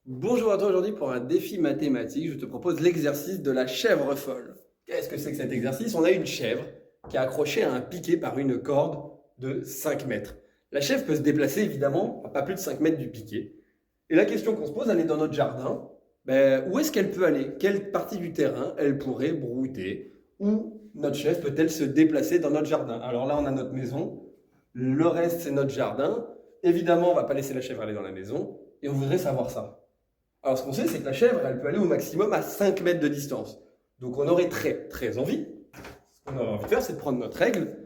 Bonjour à toi, aujourd'hui pour un défi mathématique, je te propose l'exercice de la chèvre folle. Qu'est-ce que c'est que cet exercice? On a une chèvre qui est accrochée à un piquet par une corde de 5 mètres. La chèvre peut se déplacer évidemment à pas plus de 5 mètres du piquet. Et la question qu'on se pose, elle est dans notre jardin. Ben, où est-ce qu'elle peut aller? Quelle partie du terrain elle pourrait brouter? Où notre chèvre peut-elle se déplacer dans notre jardin? Alors là, on a notre maison. Le reste, c'est notre jardin. Évidemment, on ne va pas laisser la chèvre aller dans la maison. Et on voudrait savoir ça. Alors, ce qu'on sait, c'est que la chèvre, elle peut aller au maximum à 5 mètres de distance. Donc, on aurait très envie. Ce qu'on aurait envie de faire, c'est de prendre notre règle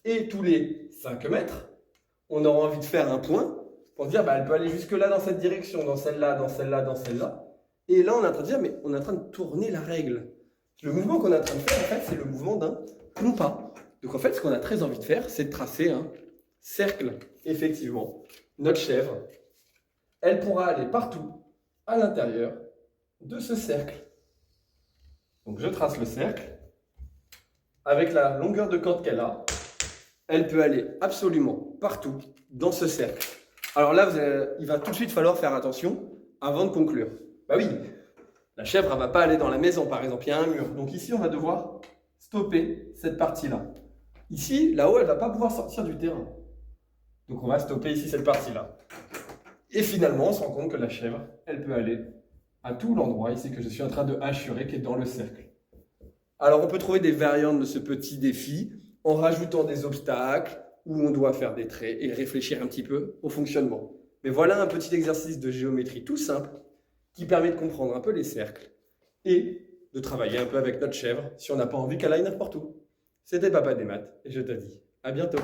et tous les 5 mètres, on aura envie de faire un point pour se dire, bah, elle peut aller jusque-là dans cette direction, dans celle-là, dans celle-là, dans celle-là. Et là, on est en train de dire, mais on est en train de tourner la règle. Le mouvement qu'on est en train de faire, en fait, c'est le mouvement d'un compas. Donc, en fait, ce qu'on a très envie de faire, c'est de tracer un cercle. Effectivement, notre chèvre, elle pourra aller partout à l'intérieur de ce cercle. Donc je trace le cercle. Avec la longueur de corde qu'elle a, elle peut aller absolument partout dans ce cercle. Alors là, il va tout de suite falloir faire attention avant de conclure. Bah oui, la chèvre, elle ne va pas aller dans la maison, par exemple, il y a un mur. Donc ici, on va devoir stopper cette partie-là. Ici, là-haut, elle ne va pas pouvoir sortir du terrain. Donc on va stopper ici cette partie-là. Et finalement, on se rend compte que la chèvre, elle peut aller à tout l'endroit ici que je suis en train de hachurer, qui est dans le cercle. Alors, on peut trouver des variantes de ce petit défi en rajoutant des obstacles où on doit faire des traits et réfléchir un petit peu au fonctionnement. Mais voilà un petit exercice de géométrie tout simple qui permet de comprendre un peu les cercles et de travailler un peu avec notre chèvre si on n'a pas envie qu'elle aille n'importe où. C'était Papa des maths et je te dis à bientôt.